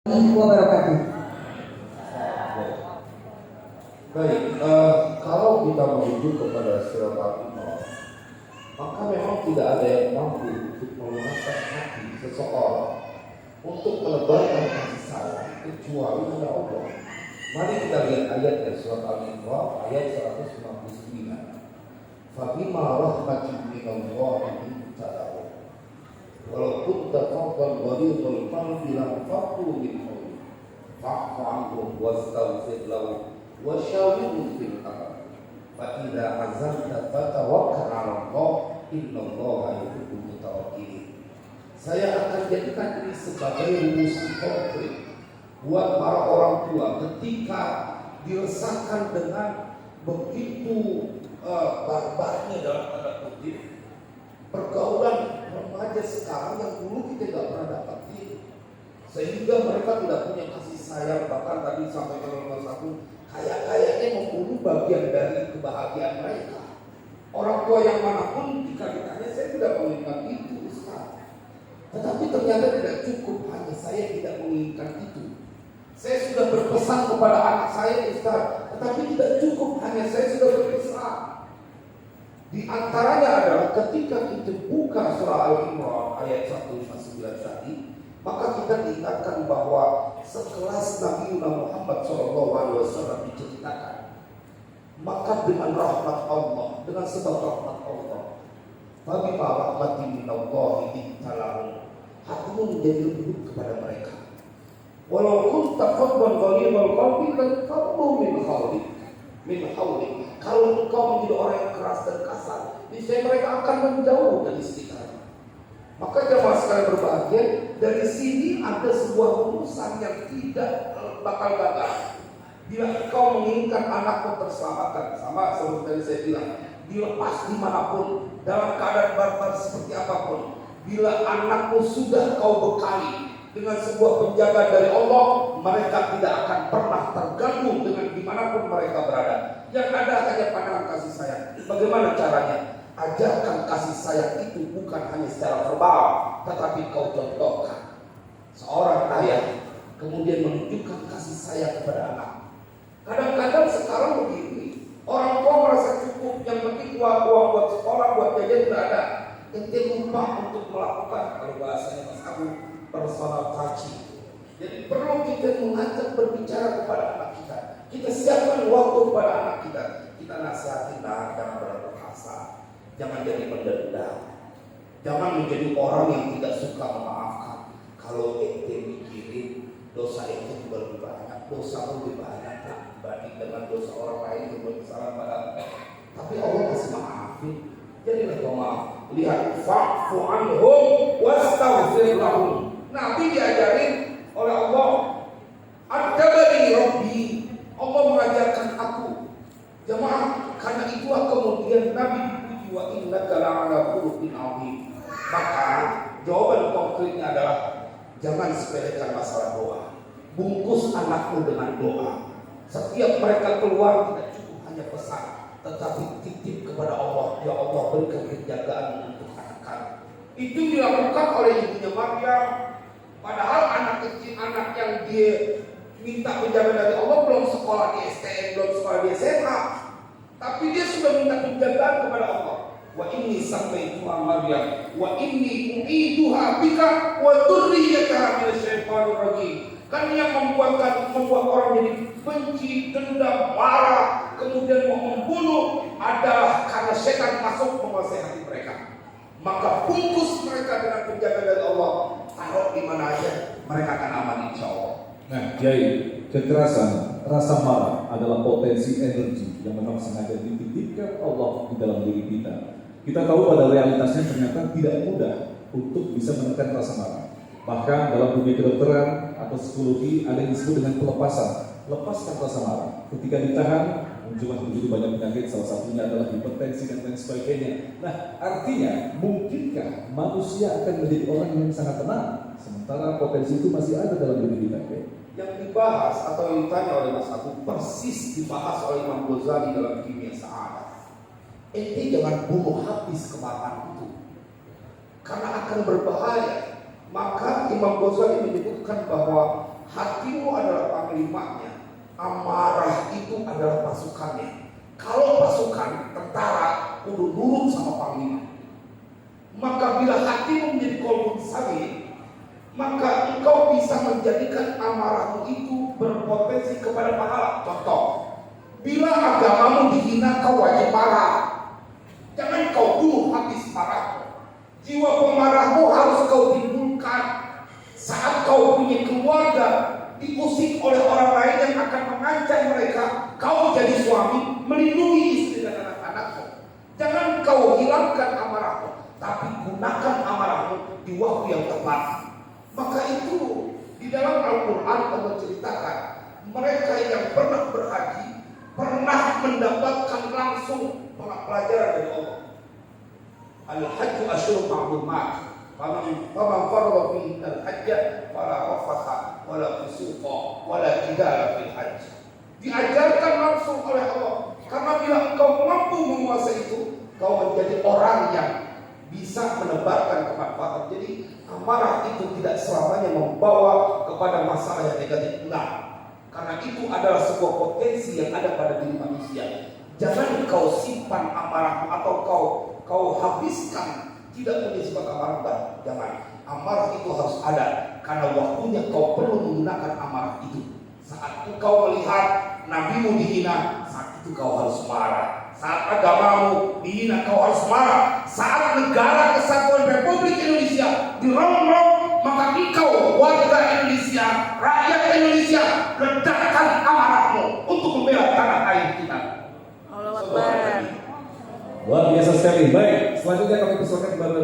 Wabarakatuh. Baik, kalau kita merujuk kepada surat Al-Imran, maka memang tidak ada yang mampu untuk melunakkan hati seseorang untuk melebarkan kasih sayang kecuali hanya Allah. Mari kita lihat ayat dari surat Al-Imran ayat 159. Fabima rahmatin minallahi linta lahum walau kunta faddan ghalidhal qalbi lam faddu min hawlik fa'fu anhum wastaghfir lahum wasyawirhum fil amr fa idza azamta fatawakkal 'ala Allah innallaha yuhibbul mutawakkilin. Saya akan jadikan ini sebagai rumus konkret buat para orang tua ketika diresahkan dengan begitu barbarnya dalam tanda kutip pergaulan remaja sekarang yang dulu kita tidak pernah dapatin, sehingga mereka tidak punya kasih sayang. Bahkan tadi sampai ke nomor satu, kayaknya membunuh bagian dari kebahagiaan mereka. Orang tua yang manapun jika ditanya, saya tidak menginginkan itu, Ustaz. Tetapi ternyata tidak cukup hanya saya tidak menginginkan itu. Saya sudah berpesan kepada anak saya, Ustaz, tetapi tidak cukup hanya saya sudah berpesan. Di antaranya adalah ketika kita buka surah Al-Imran ayat 159 tadi, maka kita diingatkan bahwa sekelas Nabi Muhammad SAW diceritakan, maka dengan rahmat Allah, dengan sebab rahmat Allah, fabima rahmatin minallahi linta lahum, hatimu menjadi lembut kepada mereka. Walau kunta faddan ghalidhal qalbi lan faddu min hawlik. Kalau engkau menjadi orang yang keras dan kasar, niscaya mereka akan menjauh dari sekitarnya. Maka jemaah sekalian berbahagia, dari sini ada sebuah rumusan yang tidak bakal gagal. Bila engkau menginginkan anakmu terselamatkan, sama seperti tadi saya bilang, dilepas dimanapun, dalam keadaan barbar seperti apapun, bila anakmu sudah kau bekali dengan sebuah penjaga dari Allah, mereka tidak akan pernah terganggu dengan dimanapun mereka berada. Yang ada hanya pandangan kasih sayang. Bagaimana caranya? Ajarkan kasih sayang itu bukan hanya secara verbal, tetapi kau contohkan. Seorang ayah kemudian menunjukkan kasih sayang kepada anak. Kadang-kadang sekarang begini, orang tua merasa cukup, yang penting uang buat sekolah, buat jajan tidak ada. Ente lupa untuk melakukan, kalau bahasanya Mas Abu, personal touching. Jadi perlu kita mengajak berbicara kepada anak kita. Kita siapkan waktu kepada anak kita. Kita nasihatin, nah, jangan berperkasa, jangan jadi pendendam, jangan menjadi orang yang tidak suka memaafkan. Kalau ente mikirin dosa ente juga lebih banyak, dosa lebih banyak dibanding dengan dosa orang lain yang berbuat kesalahan pada ente. Tapi Allah masih maafin. Jadilah kau maaf. Lihat, fa'fu anhum wastaghfir lahum. Nabi diajarin oleh Allah, adabani Rabbi, Allah mengajarkan aku. Jemaah, karena itulah kemudian Nabi dipuji, wa innaka la'ala khuluqin 'azim. Maka jawaban konkretnya adalah jangan sepelekan masalah doa. Bungkus anakmu dengan doa. Setiap mereka keluar tidak cukup hanya pesan, tetapi titip kepada Allah, ya Allah berikan penjagaan untuk anak-anak. Itu dilakukan oleh ibunya Maryam. Padahal anak kecil, anak yang dia minta penjagaan dari Allah belum sekolah di STM, belum sekolah di SMA, tapi dia sudah minta penjagaan kepada Allah. Wa inni sammaituha Maryam wa inni u'iduha bika wa dzurriyyataha minasyaitonir rajim. Kan yang membuat orang jadi benci, dendam, marah, kemudian mau membunuh adalah karena setan masuk menguasai hati mereka. Maka bungkus mereka dengan penjagaan dari Allah, taruh di mana aja, mereka akan aman insya Allah. Nah, Kiai, kekerasan, rasa marah adalah potensi energi yang memang sengaja dititipkan Allah di dalam diri kita. Kita tahu pada realitasnya ternyata tidak mudah untuk bisa menekan rasa marah. Bahkan dalam dunia kedokteran atau psikologi ada yang disebut dengan pelepasan. Lepaskan rasa marah. Ketika ditahan, muncullah begitu banyak penyakit, salah satunya adalah hipertensi dan lain sebagainya. Nah, artinya mungkinkah manusia akan menjadi orang yang sangat tenang sementara potensi itu masih ada dalam diri kita? Yang dibahas atau yang ditanya oleh Mas Abu persis dibahas oleh Imam Ghazali dalam Kimia Sa'adah. Ente jangan bunuh habis kemarahan itu, karena akan berbahaya. Maka Imam Ghazali menyebutkan bahwa Hatimu adalah panglimanya, amarah itu adalah pasukannya. Kalau pasukan tentara udah nurut sama panglima, maka bila hatimu menjadi kolbun sabi, maka engkau bisa menjadikan amarahmu itu berpotensi kepada pahala. Contoh, bila agamamu dihina, kau wajib marah. Jangan kau bunuh habis marahmu. Jiwa pemarahmu harus kau timbulkan saat kau punya keluarga diusik oleh orang lain yang akan mengancam mereka. Kau jadi suami melindungi istri dan anak-anakmu. Jangan kau hilangkan amarahmu, tapi gunakan amarahmu di waktu yang tepat. Maka itu di dalam Al-Quran Allah ceritakan mereka yang pernah berhaji pernah mendapatkan langsung pelajaran dari Allah. Al-Hajju asyurun ma'lumat. Faman farada fihi al-hajja fala rafatha wala fusuqa wala jidala fil hajj. Diajarkan langsung oleh Allah. Karena bila engkau mampu menguasai itu, kau menjadi orang yang bisa menebarkan kemanfaatan. Jadi amarah itu tidak selamanya membawa kepada masalah yang negatif. Enggak. Karena itu adalah sebuah potensi yang ada pada diri manusia. Jangan kau simpan amarahmu atau kau habiskan tidak punya sifat amarah. Jangan. Amarah itu harus ada karena waktunya kau perlu menggunakan amarah itu. Saat engkau melihat nabimu dihina, saat itu kau harus marah. Saat agamamu dihina, kau harus marah. Saat negara kesatuan Republik Indonesia dirongrong, maka engkau warga Indonesia, rakyat Indonesia, ledakkan amarahmu untuk membela tanah air kita. Allah Akbar. Luar biasa sekali. Baik, selanjutnya kami persilakan kepada